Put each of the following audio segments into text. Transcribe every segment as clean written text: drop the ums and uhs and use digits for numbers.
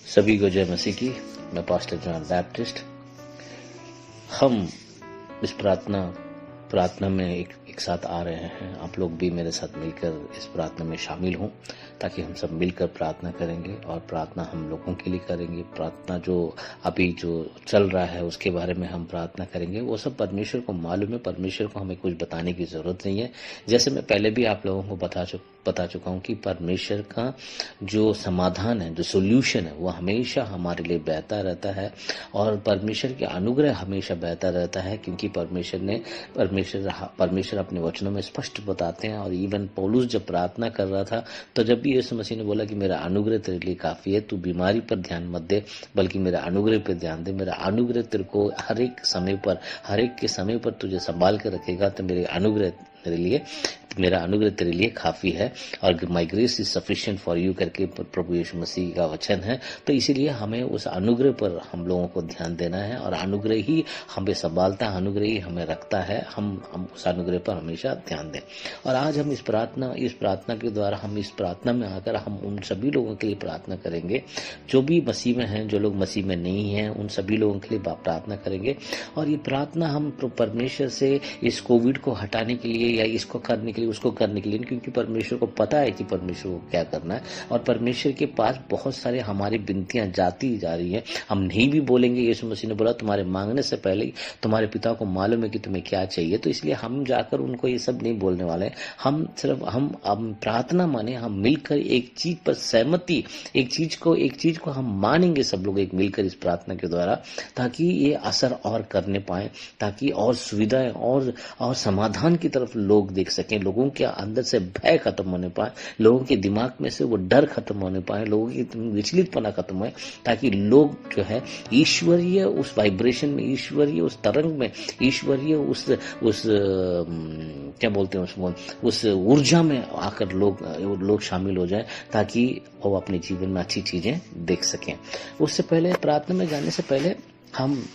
सभी को जय मसीह की। मैं पास्टर जॉन बैप्टिस्ट। हम इस प्रार्थना में एक साथ आ रहे हैं। आप लोग भी मेरे साथ मिलकर इस प्रार्थना में शामिल हों, ताकि हम सब मिलकर प्रार्थना करेंगे। और प्रार्थना हम लोगों के लिए करेंगे। प्रार्थना जो अभी जो चल रहा है उसके बारे में हम प्रार्थना करेंगे। वो सब परमेश्वर को मालूम है। परमेश्वर को हमें कुछ बताने की जरूरत नहीं है। जैसे मैं पहले भी आप लोगों को बता चुका हूं कि परमेश्वर का जो समाधान है, जो सोल्यूशन है, वो हमेशा हमारे लिए बेहतर रहता है। और परमेश्वर के अनुग्रह हमेशा बेहतर रहता है, क्योंकि परमेश्वर अपने वचनों में स्पष्ट बताते हैं। और इवन पौलुस जब प्रार्थना कर रहा था, तो जब भी यीशु मसीह ने बोला कि मेरा अनुग्रह तेरे लिए काफी है, तू बीमारी पर ध्यान मत दे, बल्कि मेरा अनुग्रह पर ध्यान दे। मेरा अनुग्रह तेरे को हर एक के समय पर तुझे संभाल कर रखेगा, तो मेरा अनुग्रह तेरे लिए काफी है। और माई grace is sufficient for you करके प्रभु यीशु मसीह का वचन है। तो इसीलिए हमें उस अनुग्रह पर हम लोगों को ध्यान देना है। और अनुग्रह ही हमें संभालता है, अनुग्रह ही हमें रखता है। हम उस अनुग्रह पर हमेशा ध्यान दें। और आज हम इस प्रार्थना के द्वारा, हम इस प्रार्थना में आकर हम उन सभी लोगों के लिए प्रार्थना करेंगे जो भी मसीह में हैं। जो लोग मसीह में नहीं हैं, उन सभी लोगों के लिए प्रार्थना करेंगे। और ये प्रार्थना हम परमेश्वर से इस कोविड को हटाने के लिए, या इसको करने के लिए, उसको करने के लिए, क्योंकि परमेश्वर को पता है कि परमेश्वर को क्या करना है। और परमेश्वर के पास बहुत सारे हमारी विनतियां जाती जा रही हैं। हम नहीं भी बोलेंगे। यीशु मसीह ने बोला तुम्हारे मांगने से पहले ही तुम्हारे पिता को मालूम है कि तुम्हें क्या चाहिए। तो इसलिए हम जाकर उनको ये सब नहीं बोलने वाले हैं। हम सिर्फ हम प्रार्थना माने, हम मिलकर एक चीज पर सहमति, एक चीज को हम मानेंगे सब लोग एक मिलकर इस प्रार्थना के द्वारा, ताकि ये असर और करने पाए, ताकि और सुविधाएं और समाधान की तरफ लोग देख सकें। लोगों के अंदर से भय खत्म होने पाए, लोगों के दिमाग में से वो डर खत्म होने पाए, लोगों की विचलितपना खत्म हो, ताकि लोग जो है ईश्वरीय उस वाइब्रेशन में, ईश्वरीय उस तरंग में, ईश्वरीय उस क्या बोलते हैं उसको, उस ऊर्जा में आकर लोग शामिल हो जाएं, ताकि वो अपने जीवन में अच्छी चीजें देख सकें। उससे पहले, प्रार्थना में जाने से पहले हम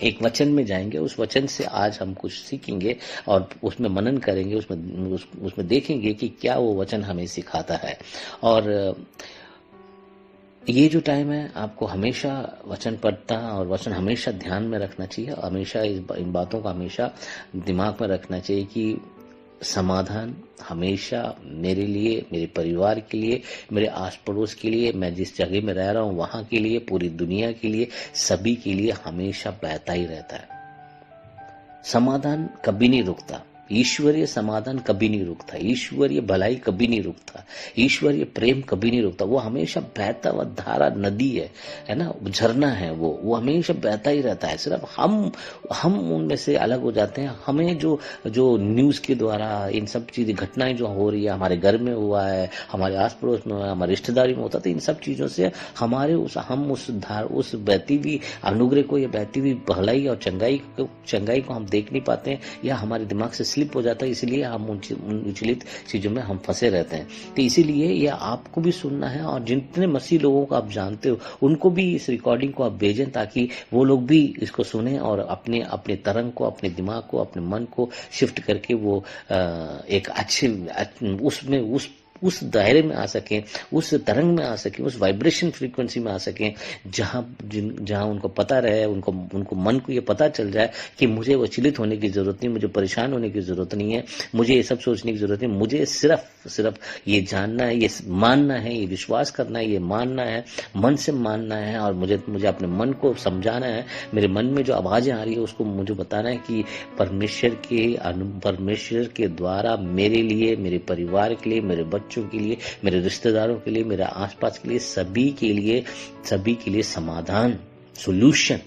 एक वचन में जाएंगे। उस वचन से आज हम कुछ सीखेंगे और उसमें मनन करेंगे, उसमें देखेंगे कि क्या वो वचन हमें सिखाता है। और ये जो टाइम है, आपको हमेशा वचन पढ़ता और वचन हमेशा ध्यान में रखना चाहिए। हमेशा इन बातों का हमेशा दिमाग में रखना चाहिए कि समाधान हमेशा मेरे लिए, मेरे परिवार के लिए, मेरे आस पड़ोस के लिए, मैं जिस जगह में रह रहा हूं वहां के लिए, पूरी दुनिया के लिए, सभी के लिए हमेशा बहता ही रहता है। समाधान कभी नहीं रुकता। ईश्वरीय समाधान कभी नहीं रुकता। ईश्वरीय भलाई कभी नहीं रुकता। ईश्वरीय प्रेम कभी नहीं रुकता। वो हमेशा बहता हुआ धारा, नदी है ना, झरना है। वो हमेशा बहता ही रहता है। सिर्फ हम उनमें से अलग हो जाते हैं। हमें जो न्यूज के द्वारा इन सब चीजें, घटनाएं जो हो रही है, हमारे घर में हुआ है, हमारे आस पड़ोस में हुआ है, हमारे रिश्तेदारी में होता है, तो इन सब चीजों से हमारे उस बहती हुई अनुग्रह को, या बहती हुई भलाई और चंगाई को हम देख नहीं पाते हैं, या हमारे दिमाग से स्लिप हो जाता है। इसलिए हम उन विचलित चीजों में हम फंसे रहते हैं। तो इसीलिए यह आपको भी सुनना है, और जितने मसीह लोगों को आप जानते हो उनको भी इस रिकॉर्डिंग को आप भेजें, ताकि वो लोग भी इसको सुने और अपने तरंग को, अपने दिमाग को, अपने मन को शिफ्ट करके वो एक अच्छे उसमें उस दायरे में आ सकें, उस तरंग में आ सकें, उस वाइब्रेशन फ्रीक्वेंसी में आ सकें, जहां उनको पता रहे, उनको मन को ये पता चल जाए कि मुझे विचलित होने की जरूरत नहीं, मुझे परेशान होने की जरूरत नहीं है, मुझे ये सब सोचने की जरूरत नहीं। मुझे सिर्फ ये जानना है, ये मानना है, ये विश्वास करना है, ये मानना है, मन से मानना है। और मुझे अपने मन को समझाना है। मेरे मन में जो आवाजें आ रही है उसको मुझे बताना है कि परमेश्वर के द्वारा मेरे लिए, मेरे परिवार के लिए, मेरे बच्चों के लिए, मेरे रिश्तेदारों के लिए, मेरे आसपास के लिए, सभी के लिए समाधान, सॉल्यूशन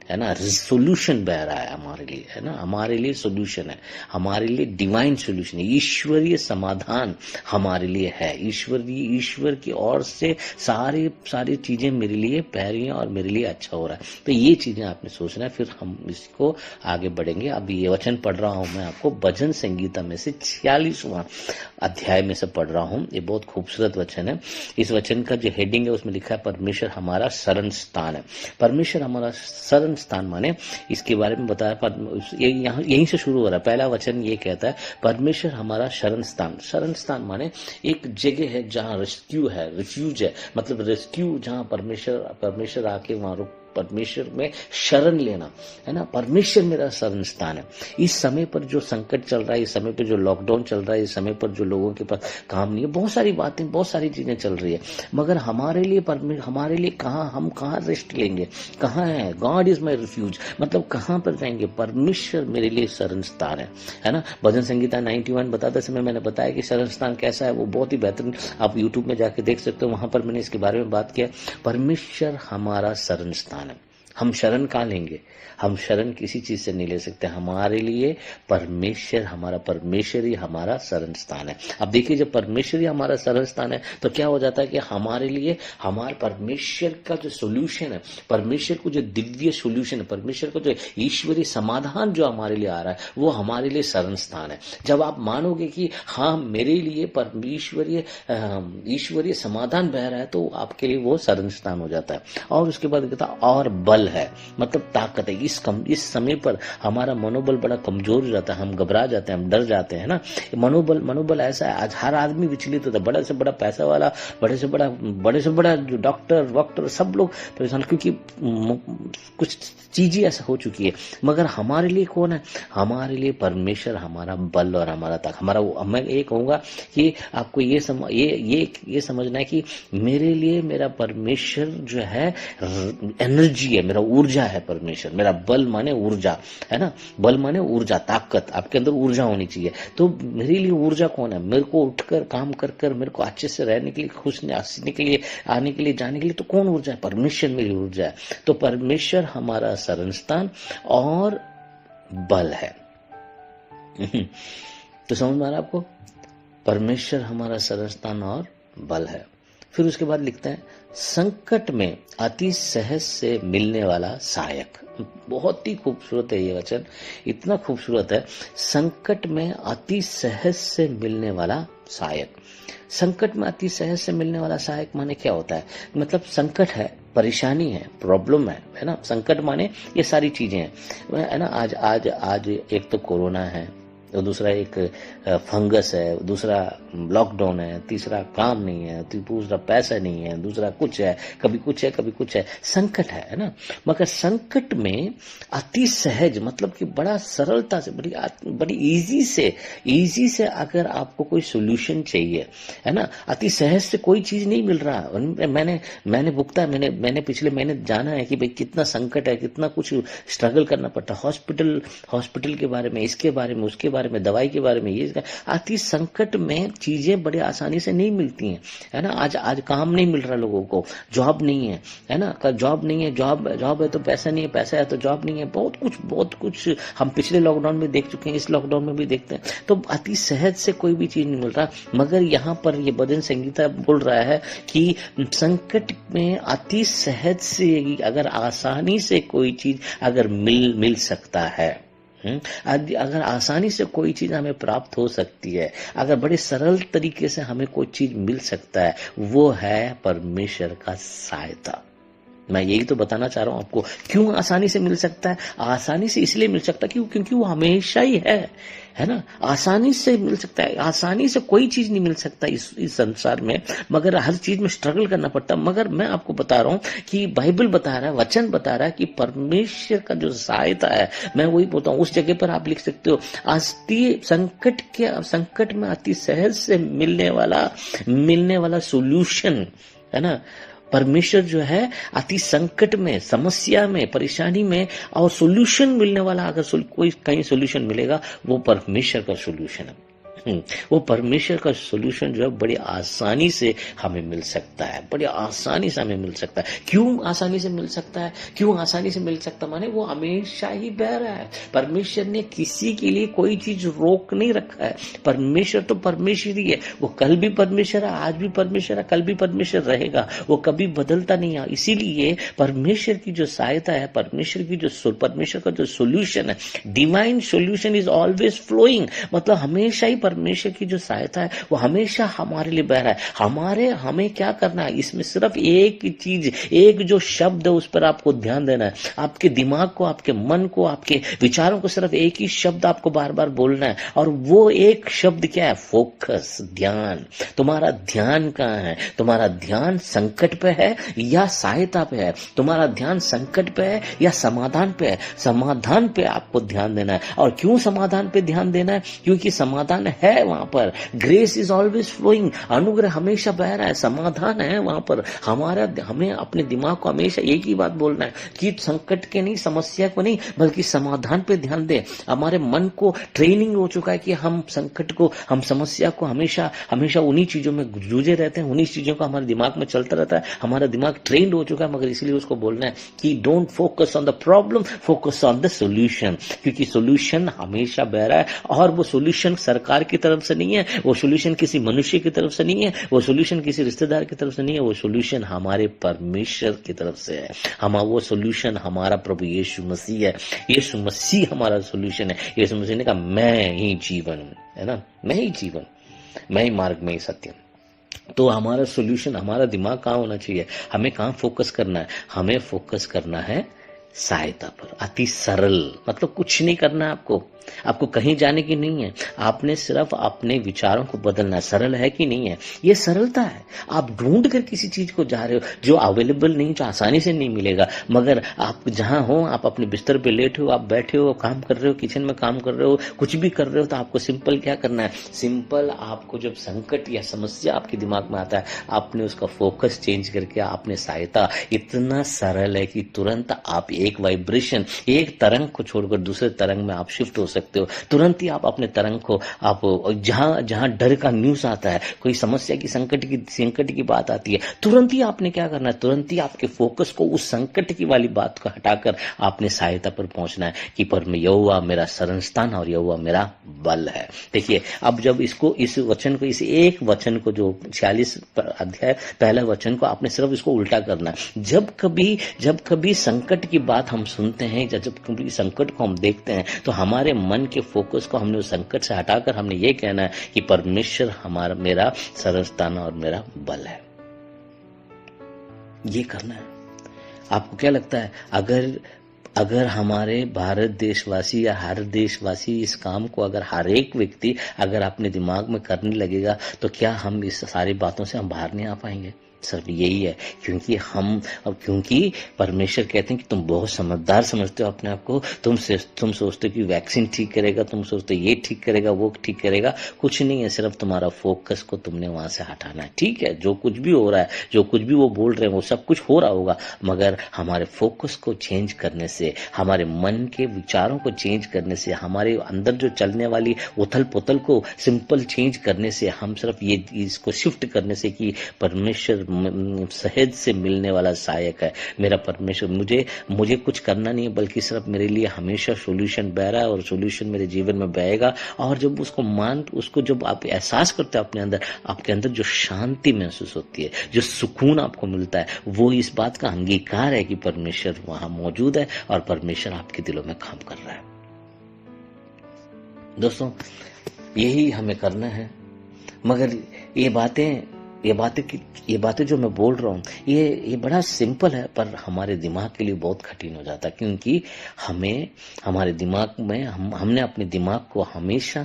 है ना, सोल्यूशन बह रहा है हमारे लिए, है ना, हमारे लिए सोल्यूशन है, हमारे लिए डिवाइन सोल्यूशन है, ईश्वरीय समाधान हमारे लिए है। ईश्वर की ओर से सारी चीजें मेरे लिए बह रही हैं और मेरे लिए अच्छा हो रहा है। तो ये चीजें आपने सोचना है, फिर हम इसको आगे बढ़ेंगे। अभी ये वचन पढ़ रहा हूं मैं आपको भजन संगीता में से 46वां अध्याय में से पढ़ रहा हूं। ये बहुत खूबसूरत वचन है। इस वचन का जो हेडिंग है उसमें लिखा है परमेश्वर हमारा शरण स्थान है। परमेश्वर हमारा शरण शरण स्थान माने इसके बारे में बताया, यहीं से शुरू हो रहा है। पहला वचन ये कहता है परमेश्वर हमारा शरण स्थान। शरण स्थान माने एक जगह है जहां रेस्क्यू है, रिफ्यूज है, मतलब रेस्क्यू जहां परमेश्वर आके वहां परमेश्वर में शरण लेना है ना। परमेश्वर मेरा शरण स्थान है। इस समय पर जो संकट चल रहा है, इस समय पर जो लॉकडाउन चल रहा है, इस समय पर जो लोगों के पास काम नहीं है, बहुत सारी बातें, बहुत सारी चीजें चल रही है, मगर हमारे लिए हम कहाँ रेस्ट लेंगे, कहाँ है? गॉड इज माई रिफ्यूज, मतलब कहाँ पर जाएंगे? परमेश्वर मेरे लिए शरण स्थान है ना। भजन संगीता 91 बताते समय मैंने बताया कि शरण स्थान कैसा है, वो बहुत ही बेहतरीन, आप यूट्यूब में जाके देख सकते हो, वहां पर मैंने इसके बारे में बात किया। परमेश्वर हमारा शरण स्थान है। हम शरण कहाँ लेंगे? हम शरण किसी चीज से नहीं ले सकते। हमारे लिए परमेश्वर ही हमारा शरण स्थान है। अब देखिए, जब परमेश्वर ही हमारा शरण स्थान है तो क्या हो जाता है कि हमारे लिए हमारे परमेश्वर का जो सोल्यूशन है, परमेश्वर को जो दिव्य सोल्यूशन है, परमेश्वर को जो ईश्वरीय समाधान जो हमारे लिए आ रहा है, वो हमारे लिए शरण स्थान है। जब आप मानोगे कि हाँ, मेरे लिए ईश्वरीय समाधान बह रहा है, तो आपके लिए वो शरण स्थान हो जाता है। और उसके बाद कहता और बल है, मतलब ताकत है। इस समय पर हमारा मनोबल बड़ा कमजोर हो जाता है, हम घबरा जाते हैं, हम डर जाते हैं ना। मनोबल ऐसा है, आज हर आदमी विचलित होता है। बड़ा से बड़ा पैसा वाला, बड़े से बड़ा जो डॉक्टर सब लोग परेशान, क्योंकि कुछ चीजें ऐसा हो चुकी है। मगर हमारे लिए कौन है? हमारे लिए परमेश्वर हमारा बल और हमारा ताकत। मैं ये कहूंगा कि आपको ये समझना है कि मेरे लिए मेरा परमेश्वर जो है एनर्जी है, मेरा ऊर्जा है परमेश्वर। मेरा बल माने ऊर्जा है ना, बल माने ऊर्जा, ताकत। आपके अंदर ऊर्जा होनी चाहिए। तो मेरे लिए ऊर्जा कौन है? मेरे को उठकर काम कर मेरे को अच्छे से रहने के लिए, खुश हंसने के लिए, आने के लिए, जाने के लिए, तो कौन ऊर्जा है? परमेश्वर मेरी ऊर्जा है। तो परमेश्वर हमारा शरण स्थान और बल है। तो समझ में आ रहा आपको? परमेश्वर हमारा शरण स्थान और बल है। फिर उसके बाद लिखते हैं संकट में अति सहज से मिलने वाला सहायक। बहुत ही खूबसूरत है ये वचन, इतना खूबसूरत है। संकट में अति सहज से मिलने वाला सहायक। संकट में अति सहज से मिलने वाला सहायक माने क्या होता है? मतलब संकट है, परेशानी है, प्रॉब्लम है ना। संकट माने ये सारी चीजें हैं, है ना। आज एक तो कोरोना है, तो दूसरा एक फंगस है, दूसरा लॉकडाउन है, तीसरा काम नहीं है, दूसरा पैसा नहीं है, दूसरा कुछ है, कभी कुछ है, कभी कुछ है। संकट है ना। मगर संकट में अति सहज, मतलब कि बड़ा सरलता से, बड़ी इजी से अगर आपको कोई सोल्यूशन चाहिए, है ना, अति सहज से कोई चीज नहीं मिल रहा। मैंने भुगता, मैंने पिछले महीने जाना है कि भाई कितना संकट है, कितना कुछ स्ट्रगल करना पड़ता। हॉस्पिटल के बारे में, इसके बारे में, उसके बारे में, दवाई के बारे में, ये अति संकट में चीजें बड़े आसानी से नहीं मिलती हैं, है ना। आज काम नहीं मिल रहा लोगों को, जॉब नहीं है ना। जॉब नहीं है, जॉब है तो पैसा नहीं है, पैसा है तो जॉब नहीं है। बहुत कुछ हम पिछले लॉकडाउन में देख चुके हैं, इस लॉकडाउन में भी देखते हैं। तो अति सहज से कोई भी चीज नहीं मिल रहा। मगर यहाँ पर ये भजन संगीता बोल रहा है कि संकट में अति सहज से, अगर आसानी से कोई चीज अगर मिल सकता है, अगर आसानी से कोई चीज हमें प्राप्त हो सकती है, अगर बड़े सरल तरीके से हमें कोई चीज मिल सकता है, वो है परमेश्वर का सहायता। मैं यही तो बताना चाह रहा हूं आपको। क्यों आसानी से मिल सकता है? आसानी से इसलिए मिल सकता है क्योंकि वो हमेशा ही है ना। आसानी से मिल सकता है। आसानी से कोई चीज नहीं मिल सकता इस संसार में, मगर हर चीज में स्ट्रगल करना पड़ता। मगर मैं आपको बता रहा हूं कि बाइबल बता रहा है, वचन बता रहा है कि परमेश्वर का जो सहायता है, मैं वही बोलता हूं। उस जगह पर आप लिख सकते हो, संकट में अति सहज से मिलने वाला सोल्यूशन, है ना। परमेश्वर जो है अति संकट में, समस्या में, परेशानी में और सोल्यूशन मिलने वाला, अगर कोई कहीं सोल्यूशन मिलेगा, वो परमेश्वर का सोल्यूशन है। वो परमेश्वर का सोल्यूशन जो है बड़ी आसानी से हमें मिल सकता है, बड़ी आसानी से हमें मिल सकता है। क्यों आसानी से मिल सकता है? क्यों आसानी से मिल सकता माने वो हमेशा ही बह रहा है। परमेश्वर ने किसी के लिए कोई चीज रोक नहीं रखा है। परमेश्वर तो परमेश्वर ही है। वो कल भी परमेश्वर है, आज भी परमेश्वर है, कल भी परमेश्वर रहेगा। वो कभी बदलता नहीं है। इसीलिए परमेश्वर की जो सहायता है, परमेश्वर का जो सोल्यूशन है, divine solution is always flowing, मतलब हमेशा ही परमेश्वर की जो सहायता है वो हमेशा हमारे लिए बह रहा है। हमें क्या करना है, इसमें सिर्फ एक चीज, एक जो शब्द है उस पर आपको ध्यान देना है। आपके दिमाग को, आपके मन को, आपके विचारों को सिर्फ एक ही शब्द आपको बार बार बोलना है, और वो एक शब्द क्या है? फोकस, ध्यान। तुम्हारा ध्यान कहाँ है? तुम्हारा ध्यान संकट पे है या सहायता पे है? तुम्हारा ध्यान संकट पे है या समाधान पे है? समाधान पे आपको ध्यान देना है। और क्यों समाधान पे ध्यान देना है? क्योंकि समाधान है वहां पर। ग्रेस इज ऑलवेज फ्लोइंग, अनुग्रह हमेशा बह रहा है, समाधान है वहां पर। हमें अपने दिमाग को हमेशा एक ही बात बोलना है कि संकट के नहीं, समस्या को नहीं, बल्कि समाधान पे ध्यान दे। हमारे मन को ट्रेनिंग हो चुका है कि हम संकट को, हम समस्या को हमेशा हमेशा उन्हीं चीजों में जूझे रहते हैं, उन्हीं चीजों का हमारे दिमाग में चलता रहता है। हमारा दिमाग ट्रेंड हो चुका है, मगर इसलिए उसको बोलना है कि don't focus on the problem, focus on the solution. क्योंकि सोल्यूशन हमेशा बह रहा है, और वो सोल्यूशन सरकार की तरफ से नहीं है, वो सोल्यूशन किसी मनुष्य की तरफ से नहीं है, वो सोल्यूशन किसी रिश्तेदार की तरफ से नहीं है, वो सोल्यूशन हमारे परमेश्वर की तरफ से है। वो सोल्यूशन हमारा प्रभु यीशु मसीह है। यीशु मसीह हमारा सोल्यूशन है। यीशु मसीह ने कहा मैं ही जीवन हूं, है ना, मैं ही जीवन, मैं ही मार्ग, मैं ही सत्य। तो हमारा सोल्यूशन, हमारा दिमाग कहाँ होना चाहिए? हमें कहाँ फोकस करना है? हमें फोकस करना है सहायता पर। अति सरल, मतलब कुछ नहीं करना है आपको कहीं जाने की नहीं है। आपने सिर्फ अपने विचारों को बदलना है। सरल है कि नहीं है? ये सरलता है। आप ढूंढ कर किसी चीज को जा रहे हो जो अवेलेबल नहीं, जो आसानी से नहीं मिलेगा, मगर आप जहां हो, आप अपने बिस्तर पे लेटे हो, आप बैठे हो, काम कर रहे हो, किचन में काम कर रहे हो, कुछ भी कर रहे हो, तो आपको सिंपल क्या करना है? सिंपल आपको जब संकट या समस्या आपके दिमाग में आता है, आपने उसका फोकस चेंज करके आपने सहायता, इतना सरल है कि तुरंत आप एक वाइब्रेशन, एक तरंग को छोड़कर दूसरे तरंग में आप शिफ्ट हो सकते हो। तुरंत ही आप अपने तरंग को, आप जहां डर का न्यूज आता है, कोई समस्या की, संकट की बात आती है, तुरंत ही आपने क्या करना है? तुरंत ही आपके फोकस को उस संकट की वाली बात को हटाकर आपने सहायता पर पहुंचना है कि पर यहोवा मेरा शरण स्थान और यहोवा मेरा बल है। देखिए, अब जब इस वचन को, इस एक वचन को, जो 46 अध्याय पहला वचन को, आपने सिर्फ इसको उल्टा करना है। जब कभी संकट की बात हम सुनते हैं, जब कभी संकट को हम देखते हैं, तो हमारे मन के फोकस को हमने उस संकट से हटाकर हमने ये कहना है कि परमेश्वर हमारा, मेरा शरण स्थान और मेरा बल है। ये करना है। आपको क्या लगता है, अगर हमारे भारत देशवासी या हर देशवासी इस काम को, अगर हर एक व्यक्ति अगर अपने दिमाग में करने लगेगा, तो क्या हम इस सारी बातों से हम बाहर नहीं आ पाएंगे? सिर्फ यही है, क्योंकि परमेश्वर कहते हैं कि तुम बहुत समझदार समझते हो अपने आप को, तुम सोचते हो कि वैक्सीन ठीक करेगा, तुम सोचते हो ये ठीक करेगा, वो ठीक करेगा। कुछ नहीं है, सिर्फ तुम्हारा फोकस को तुमने वहां से हटाना है। ठीक है, जो कुछ भी हो रहा है, जो कुछ भी वो बोल रहे हैं, वो सब कुछ हो रहा होगा, मगर हमारे फोकस को चेंज करने से, हमारे मन के विचारों को चेंज करने से, हमारे अंदर जो चलने वाली उथल पुथल को सिंपल चेंज करने से, हम सिर्फ ये इसको शिफ्ट करने से कि परमेश्वर सहज से मिलने वाला सहायक है मेरा परमेश्वर, मुझे कुछ करना नहीं है, बल्कि सिर्फ मेरे लिए हमेशा सॉल्यूशन बह रहा है, और सॉल्यूशन मेरे जीवन में बहेगा। और जब उसको जब आप एहसास करते हो अपने अंदर, आपके अंदर जो शांति महसूस होती है, जो सुकून आपको मिलता है, वो इस बात का अंगीकार है कि परमेश्वर वहां मौजूद है और परमेश्वर आपके दिलों में काम कर रहा है। दोस्तों, यही हमें करना है। मगर ये बातें जो मैं बोल रहा हूँ, ये बड़ा सिंपल है, पर हमारे दिमाग के लिए बहुत कठिन हो जाता है, क्योंकि हमारे दिमाग में हमने अपने दिमाग को हमेशा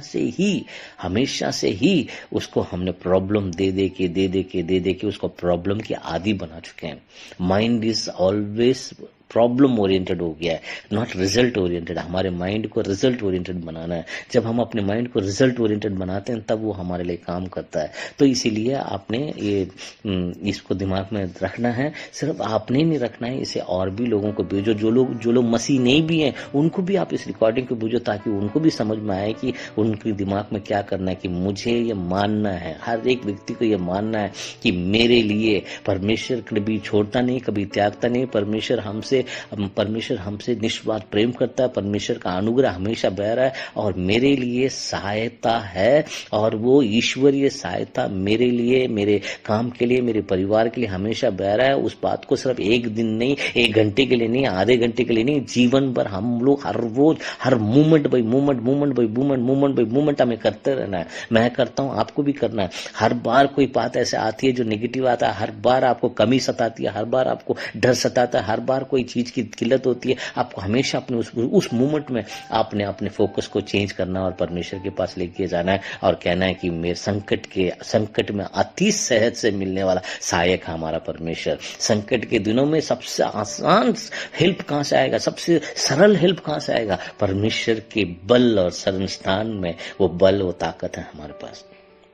से ही उसको हमने प्रॉब्लम दे के उसको प्रॉब्लम की आदी बना चुके हैं। Mind is always problem oriented हो गया है, नॉट रिजल्ट ओरिएंटेड। हमारे माइंड को रिजल्ट ओरिएंटेड बनाना है। जब हम अपने माइंड को रिजल्ट ओरिएंटेड बनाते हैं, तब वो हमारे लिए काम करता है। तो इसीलिए आपने इसको दिमाग में रखना है। सिर्फ आपने नहीं रखना है, इसे और भी लोगों को भेजो। जो लोग मसीह नहीं भी हैं, उनको भी आप इस रिकॉर्डिंग को भेजो, ताकि उनको भी समझ में आए कि उनके दिमाग में क्या करना है। कि मुझे ये मानना है, हर एक व्यक्ति को ये मानना है कि मेरे लिए परमेश्वर कभी छोड़ता नहीं, कभी त्यागता नहीं। परमेश्वर हमसे हमसे परमेश्वर हमसे निस्वार्थ प्रेम करता है, परमेश्वर का अनुग्रह हमेशा बह रहा है और मेरे लिए सहायता है, और वो ईश्वरीय सहायता मेरे लिए, मेरे काम के लिए, मेरे परिवार के लिए हमेशा बह रहा है। उस बात को सिर्फ एक दिन नहीं, एक घंटे के लिए नहीं, आधे घंटे के लिए नहीं, जीवन भर हम लोग हर रोज, हर movement by movement, movement by movement, movement by movement हमें करते रहना है। मैं करता हूं, आपको भी करना है। हर बार कोई बात ऐसे आती है जो नेगेटिव आता है, हर बार आपको कमी सताती है, हर बार आपको डर सताता है, हर बार कोई चीज की किल्लत होती है, आपको हमेशा अपने उस मोमेंट में आपने अपने फोकस को चेंज करना और परमेश्वर के पास लेके जाना है और कहना है कि मेरे संकट में अति सहज से मिलने वाला सहायक है हमारा परमेश्वर। संकट के दिनों में सबसे आसान हेल्प कहां से आएगा, सबसे सरल हेल्प कहां से आएगा? परमेश्वर के बल और शरण स्थान में वो बल, वो ताकत है हमारे पास।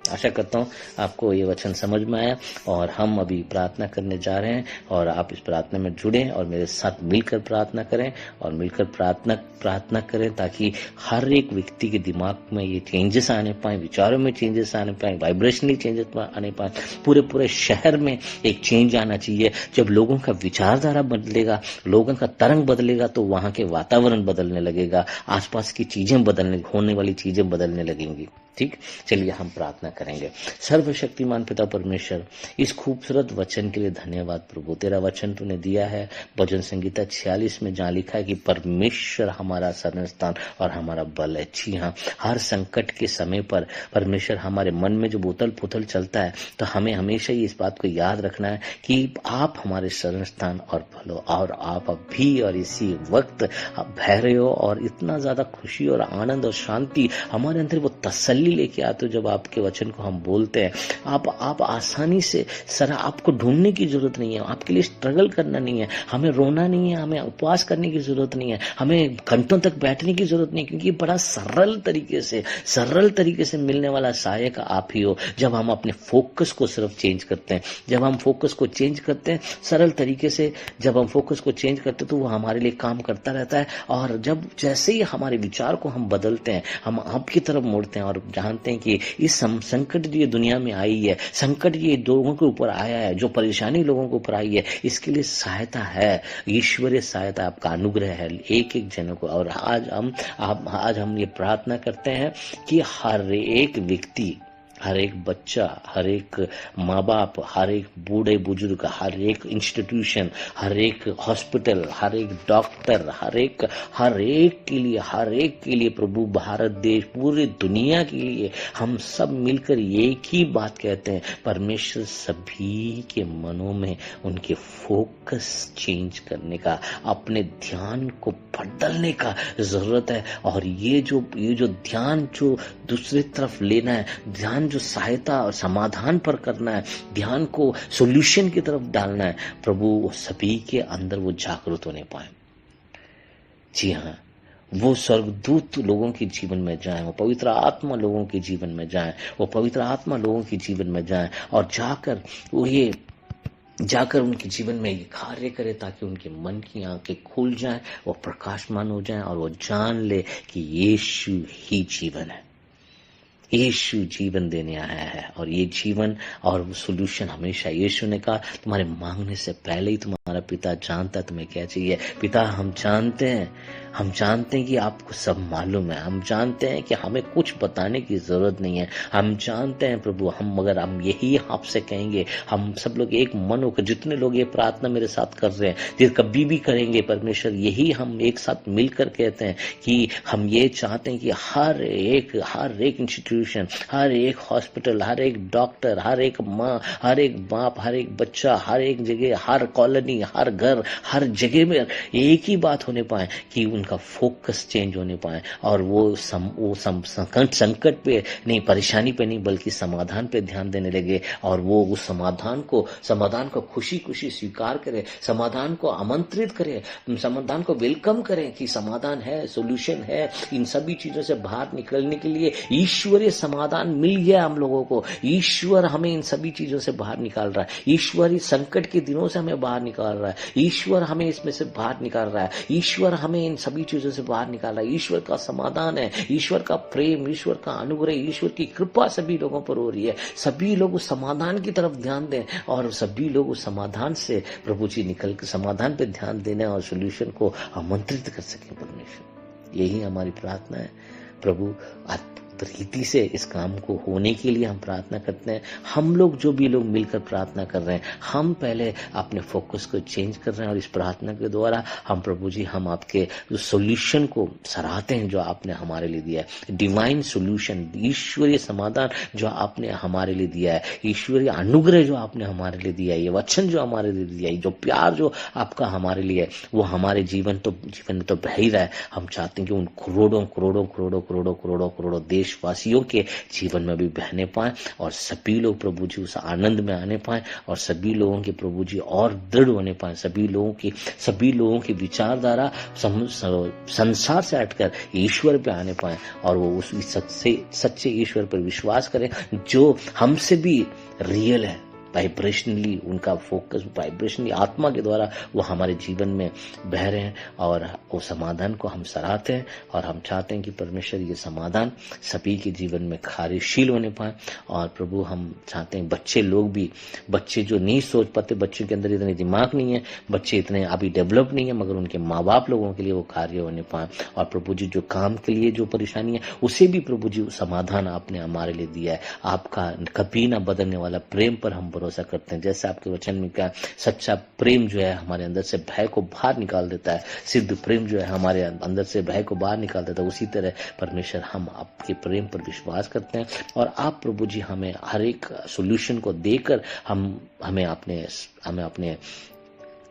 आशा करता हूं आपको ये वचन समझ में आया और हम अभी प्रार्थना करने जा रहे हैं और आप इस प्रार्थना में जुड़ें और मेरे साथ मिलकर प्रार्थना करें और मिलकर प्रार्थना करें ताकि हर एक व्यक्ति के दिमाग में ये चेंजेस आने पाए, विचारों में चेंजेस आने पाए, वाइब्रेशनली चेंजेस आने पाए। पूरे शहर में एक चेंज आना चाहिए। जब लोगों का विचारधारा बदलेगा, लोगों का तरंग बदलेगा तो वहां के वातावरण बदलने लगेगा, आसपास की चीजें होने वाली चीजें बदलने लगेंगी। ठीक, चलिए हम प्रार्थना करेंगे। सर्वशक्तिमान पिता परमेश्वर, इस खूबसूरत वचन के लिए धन्यवाद प्रभु। तेरा वचन तूने दिया है भजन संगीता 46 में, जहाँ लिखा है कि परमेश्वर हमारा शरण स्थान और हमारा बल है। जी हाँ, हर संकट के समय पर परमेश्वर हमारे मन में जो उथल पुथल चलता है तो हमें हमेशा ही इस बात को याद रखना है कि आप हमारे शरण स्थान और बल हो, और आप अभी और इसी वक्त आप बह रहे हो और इतना ज्यादा खुशी और आनंद और शांति हमारे अंदर वो तसल्ली लेके आते हो। जब आपके वचन को हम बोलते हैं, आप आसानी से सर, आपको ढूंढने की जरूरत नहीं है, आपके लिए स्ट्रगल करना नहीं है, हमें रोना नहीं है, हमें उपवास करने की जरूरत नहीं है, हमें घंटों तक बैठने की जरूरत नहीं, क्योंकि बड़ा सरल तरीके से मिलने वाला सहायक आप ही हो। जब हम अपने फोकस को सिर्फ चेंज करते हैं, जब हम फोकस को चेंज करते हैं सरल तरीके से, जब हम फोकस को चेंज करते हैं तो वो हमारे लिए काम करता रहता है। और जब जैसे ही हमारे विचार को हम बदलते हैं, हम आपकी तरफ मोड़ते हैं और जानते हैं कि इस संकट जो ये दुनिया में आई है, संकट ये लोगों के ऊपर आया है, जो परेशानी लोगों के ऊपर आई है, इसके लिए सहायता है, ईश्वरीय सहायता, आपका अनुग्रह है एक एक जनों को। और आज हम ये प्रार्थना करते हैं कि हर एक व्यक्ति, हर एक बच्चा, हर एक माँ बाप, हर एक बूढ़े बुजुर्ग, हर एक इंस्टीट्यूशन, हर एक हॉस्पिटल, हर एक डॉक्टर, हर एक के लिए प्रभु, भारत देश, पूरी दुनिया के लिए हम सब मिलकर एक ही बात कहते हैं, परमेश्वर सभी के मनों में उनके फोकस चेंज करने का, अपने ध्यान को बदलने का जरूरत है। और ये जो ध्यान जो दूसरी तरफ लेना है, ध्यान जो सहायता और समाधान पर करना है, ध्यान को सॉल्यूशन की तरफ डालना है, प्रभु सभी के अंदर वो जागृत होने पाए। जी हाँ, वो स्वर्गदूत लोगों के जीवन में जाएं, वो पवित्र आत्मा लोगों के जीवन में जाएं, वो पवित्र आत्मा लोगों के जीवन में जाएं और जाकर उनके जीवन में ये कार्य करे ताकि उनके मन की आंखें खुल जाएं, वो प्रकाशमान हो जाएं और वो जान ले कि यीशु ही जीवन है, यीशु जीवन देने आया है। और ये जीवन और वो सोल्यूशन हमेशा यीशु ने कहा, तुम्हारे मांगने से पहले ही तुम्हारा पिता जानता है तुम्हें क्या चाहिए। पिता, हम जानते हैं कि आपको सब मालूम है, हम जानते हैं कि हमें कुछ बताने की जरूरत नहीं है, हम जानते हैं प्रभु, मगर हम यही आपसे कहेंगे, हम सब लोग एक मन होकर, जितने लोग ये प्रार्थना मेरे साथ कर रहे हैं, जो कभी भी करेंगे परमेश्वर, यही हम एक साथ मिलकर कहते हैं कि हम ये चाहते हैं कि हर एक इंस्टीट्यूशन, हर एक हॉस्पिटल, हर एक डॉक्टर, हर एक माँ, हर एक बाप, हर एक बच्चा, हर एक जगह, हर कॉलोनी, हर घर, हर जगह में एक ही बात होने पाए कि उनका फोकस चेंज होने पाए और वो संकट पे नहीं, परेशानी पे नहीं, बल्कि समाधान पे ध्यान देने लगे और वो उस समाधान को खुशी खुशी स्वीकार करें, समाधान को आमंत्रित करें, समाधान को वेलकम करें कि समाधान है, सोल्यूशन है। इन सभी चीजों से बाहर निकलने के लिए ईश्वरीय समाधान मिल गया हम लोगों को। ईश्वर हमें इन सभी चीजों से बाहर निकाल रहा है, ईश्वरीय संकट के दिनों से हमें बाहर निकाल रहा है, ईश्वर हमें इसमें से बाहर निकाल रहा है, ईश्वर हमें इन सभी सभी चीजों से बाहर निकाला। ईश्वर का समाधान है, ईश्वर का प्रेम, ईश्वर का अनुग्रह, ईश्वर की कृपा सभी लोगों पर हो रही है। सभी लोग उस समाधान की तरफ ध्यान दें और सभी लोग उस समाधान से प्रभु जी निकल के समाधान पे ध्यान देने और सोल्यूशन को आमंत्रित कर सकें परमेश्वर। यही हमारी प्रार्थना है प्रभु। रीति से इस काम को होने के लिए हम प्रार्थना करते हैं। हम लोग जो भी लोग मिलकर प्रार्थना कर रहे हैं, हम पहले अपने फोकस को चेंज कर रहे हैं और इस प्रार्थना के द्वारा हम प्रभु जी हम आपके सोल्यूशन को सराहते हैं जो आपने हमारे लिए दिया है। डिवाइन सोल्यूशन, ईश्वरीय समाधान जो आपने हमारे लिए दिया है, ईश्वरीय अनुग्रह जो आपने हमारे लिए दिया है, ये वचन जो हमारे लिए दिया है, जो प्यार जो आपका हमारे लिए है, वो हमारे जीवन में तो बह ही रहा है। हम चाहते हैं कि उन करोड़ों करोड़ों करोड़ों करोड़ों करोड़ों करोड़ों देशवासियों के जीवन में भी बहने पाए और सभी लोग प्रभु जी उस आनंद में आने पाए और सभी लोगों के प्रभु जी और दृढ़ होने पाए। सभी लोगों की विचारधारा संसार से हटकर ईश्वर पे आने पाए और वो उस सच्चे ईश्वर पर विश्वास करें जो हमसे भी रियल है। वाइब्रेशनली उनका फोकस, वाइब्रेशनली आत्मा के द्वारा वो हमारे जीवन में बह रहे हैं और वो समाधान को हम सराहते हैं और हम चाहते हैं कि परमेश्वर ये समाधान सभी के जीवन में कार्यशील होने पाए। और प्रभु हम चाहते हैं बच्चे जो नहीं सोच पाते, बच्चों के अंदर इतने दिमाग नहीं है, बच्चे इतने अभी डेवलप नहीं है, मगर उनके माँ बाप लोगों के लिए वो कार्य होने पाए। और प्रभु जी जो काम के लिए जो परेशानी है उसे भी प्रभु जी समाधान आपने हमारे लिए दिया है। आपका कभी ना बदलने वाला प्रेम पर हम भरोसा करते हैं। जैसे आपके वचन में क्या, सच्चा प्रेम जो है हमारे अंदर से भय को बाहर निकाल देता है, सिद्ध प्रेम जो है हमारे अंदर से भय को बाहर निकाल देता है। उसी तरह परमेश्वर हम आपके प्रेम पर विश्वास करते हैं और आप प्रभु जी हमें हर एक सोल्यूशन को देकर हमें अपने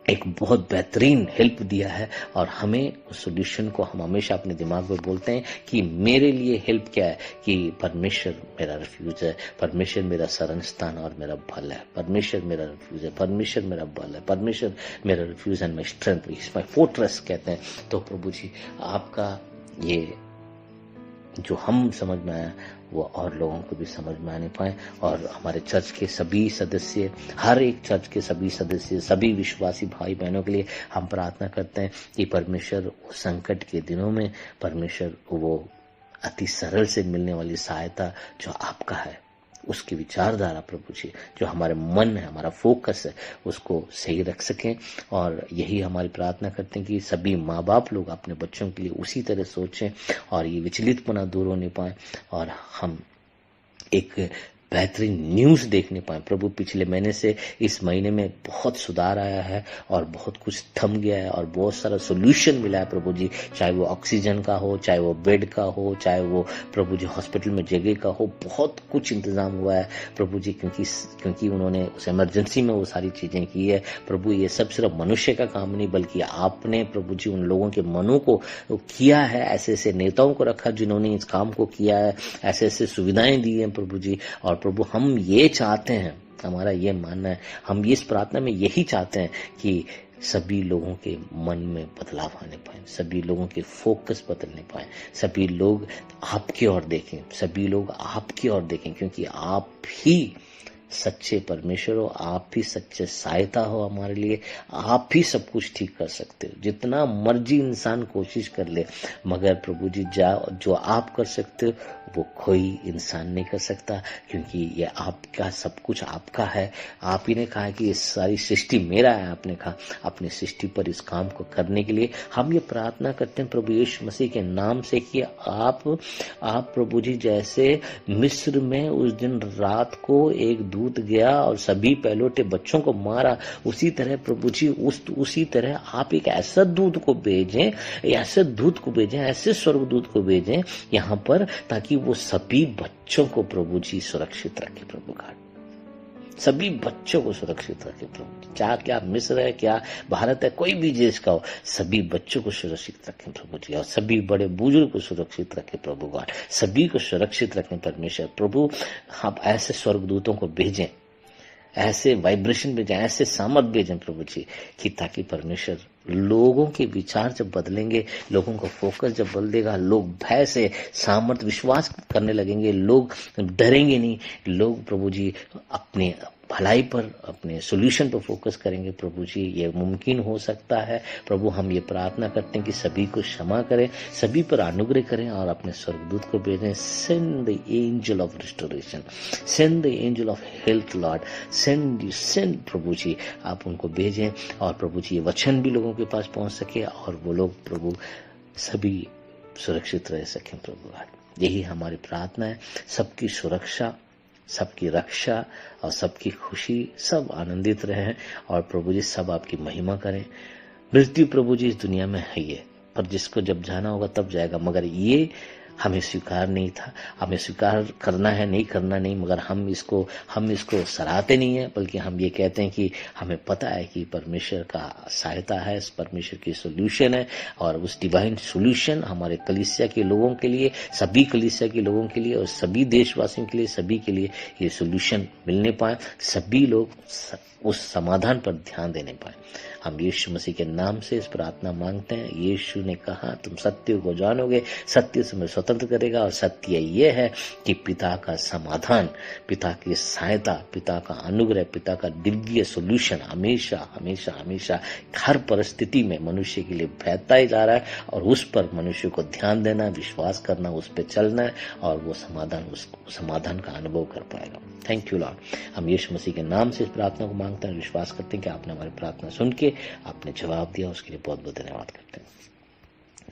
एक बहुत बेहतरीन हेल्प दिया है और हमें उस सोल्यूशन को हम हमेशा अपने दिमाग में बोलते हैं कि मेरे लिए हेल्प क्या है, कि परमेश्वर मेरा रिफ्यूज है, परमेश्वर मेरा शरण स्थान और मेरा बल है, परमेश्वर मेरा रिफ्यूज है, परमेश्वर मेरा बल है, परमेश्वर मेरा refuge and my strength, is my fortress कहते हैं। तो प्रभु जी आपका ये जो हम समझ में आया वो और लोगों को भी समझ में आने पाए और हमारे चर्च के सभी सदस्य, हर एक चर्च के सभी सदस्य, सभी विश्वासी भाई बहनों के लिए हम प्रार्थना करते हैं कि परमेश्वर संकट के दिनों में परमेश्वर वो अति सरल से मिलने वाली सहायता जो आपका है उसकी विचारधारा प्रभु जी जो हमारे मन है, हमारा फोकस है, उसको सही रख सकें। और यही हमारी प्रार्थना करते हैं कि सभी माँ बाप लोग अपने बच्चों के लिए उसी तरह सोचें और ये विचलितपना दूर होने पाए और हम एक बेहतरीन न्यूज़ देखने पाए। प्रभु पिछले महीने से इस महीने में बहुत सुधार आया है और बहुत कुछ थम गया है और बहुत सारा सोल्यूशन मिला है प्रभु जी, चाहे वो ऑक्सीजन का हो, चाहे वो बेड का हो, चाहे वो प्रभु जी हॉस्पिटल में जगह का हो, बहुत कुछ इंतजाम हुआ है प्रभु जी, क्योंकि उन्होंने उस इमरजेंसी में वो सारी चीज़ें की है। प्रभु ये सब सिर्फ मनुष्य का काम नहीं बल्कि आपने प्रभु जी उन लोगों के मनों को किया है, ऐसे ऐसे नेताओं को रखा जिन्होंने इस काम को किया है, ऐसे ऐसे सुविधाएं दी हैं प्रभु जी। और प्रभु हम ये चाहते हैं, हमारा ये मानना है, हम इस प्रार्थना में यही चाहते हैं कि सभी लोगों के मन में बदलाव आने पाए, सभी लोगों के फोकस बदलने पाए, सभी लोग आपकी ओर देखें, सभी लोग आपकी ओर देखें, क्योंकि आप ही सच्चे परमेश्वर हो, आप ही सच्चे सहायता हो हमारे लिए, आप ही सब कुछ ठीक कर सकते हो। जितना मर्जी इंसान कोशिश कर ले मगर प्रभु जी जो आप कर सकते हो वो कोई इंसान नहीं कर सकता, क्योंकि ये आपका सब कुछ आपका है। आप ही ने कहा कि ये सारी सृष्टि मेरा है, आपने कहा अपनी सृष्टि पर इस काम को करने के लिए हम ये प्रार्थना करते हैं प्रभु यीशु मसीह के नाम से कि आप प्रभु जी जैसे मिस्र में उस दिन रात को एक दूत गया और सभी पहलोटे बच्चों को मारा, उसी तरह प्रभु जी उसी तरह आप एक ऐसा दूत को भेजें, ऐसे स्वर्गदूत को भेजें यहाँ पर, ताकि वो सभी बच्चों को प्रभु जी सुरक्षित रखे। प्रभु का सभी बच्चों को सुरक्षित रखे प्रभु, चाहे क्या मिस्र है, क्या भारत है, कोई भी देश का हो, सभी बच्चों को सुरक्षित रखें प्रभु जी। और सभी बड़े बुजुर्ग को सुरक्षित रखें प्रभु गॉड, सभी को सुरक्षित रखें परमेश्वर। प्रभु आप ऐसे स्वर्गदूतों को भेजें, ऐसे वाइब्रेशन भेजें, ऐसे सामर्थ भेजें प्रभु जी, कि ताकि परमेश्वर लोगों के विचार जब बदलेंगे, लोगों का फोकस जब बदलेगा, लोग भय से सामर्थ विश्वास करने लगेंगे, लोग डरेंगे नहीं, लोग प्रभु जी अपने भलाई पर, अपने सोल्यूशन पर फोकस करेंगे प्रभु जी, ये मुमकिन हो सकता है। प्रभु हम ये प्रार्थना करते हैं कि सभी को क्षमा करें, सभी पर अनुग्रह करें और अपने स्वर्गदूत को भेजें। Send the angel of restoration, send the angel of health Lord, send प्रभु जी, आप उनको भेजें और प्रभु जी ये वचन भी लोगों के पास पहुंच सके और वो लोग प्रभु सभी सुरक्षित रह सकें प्रभु। यही हमारी प्रार्थना है, सबकी सुरक्षा, सबकी रक्षा और सबकी खुशी, सब आनंदित रहें और प्रभु जी सब आपकी महिमा करें। मृत्यु प्रभु जी इस दुनिया में है ये, पर जिसको जब जाना होगा तब जाएगा, मगर ये हमें स्वीकार नहीं था, हमें स्वीकार करना है, नहीं करना नहीं, मगर हम इसको सराहते नहीं है, बल्कि हम ये कहते हैं कि हमें पता है कि परमेश्वर का सहायता है, परमेश्वर की सोल्यूशन है और उस डिवाइन सोल्यूशन हमारे कलीसिया के लोगों के लिए, सभी कलीसिया के लोगों के लिए और सभी देशवासियों के लिए, सभी के लिए ये सोल्यूशन मिलने पाए, सभी लोग उस समाधान पर ध्यान देने पाए। हम यीशु मसीह के नाम से इस प्रार्थना मांगते हैं। यीशु ने कहा तुम सत्य को जानोगे, सत्य से मैं स्वतंत्र करेगा, और सत्य ये है कि पिता का समाधान, पिता की सहायता, पिता का अनुग्रह, पिता का दिव्य सोल्यूशन हमेशा हमेशा हमेशा हर परिस्थिति में मनुष्य के लिए बहता ही जा रहा है और उस पर मनुष्य को ध्यान देना, विश्वास करना, उस पर चलना है और वो समाधान का अनुभव कर पाएगा। Thank you Lord. हम यीशु मसीह के नाम से इस प्रार्थना को मांगते हैं, विश्वास करते हैं कि आपने हमारी प्रार्थना सुन के आपने जवाब दिया, उसके लिए बहुत बहुत धन्यवाद करते हैं।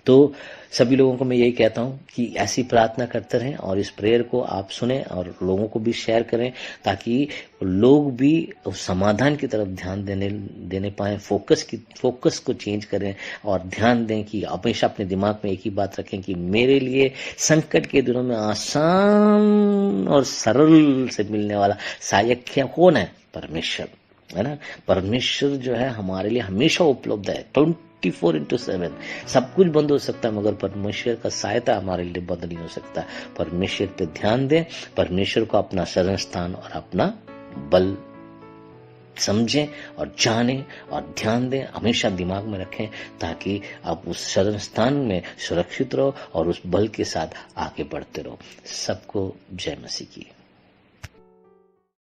तो सभी लोगों को मैं यही कहता हूं कि ऐसी प्रार्थना करते रहें और इस प्रेयर को आप सुने और लोगों को भी शेयर करें, ताकि लोग भी समाधान की तरफ ध्यान देने पाए, फोकस को चेंज करें और ध्यान दें कि हमेशा अपने दिमाग में एक ही बात रखें कि मेरे लिए संकट के दिनों में आसान और सरल से मिलने वाला सहायक कौन है? परमेश्वर, है ना। परमेश्वर जो है हमारे लिए हमेशा उपलब्ध है, 24/7। सब कुछ बंद हो सकता है मगर परमेश्वर का सहायता हमारे लिए बंद नहीं हो सकता। परमेश्वर पे ध्यान दें, परमेश्वर को अपना शरण स्थान और अपना बल समझें और जानें और ध्यान दें, हमेशा दिमाग में रखें, ताकि आप उस शरण स्थान में सुरक्षित रहो और उस बल के साथ आगे बढ़ते रहो। सबको जय मसीह की।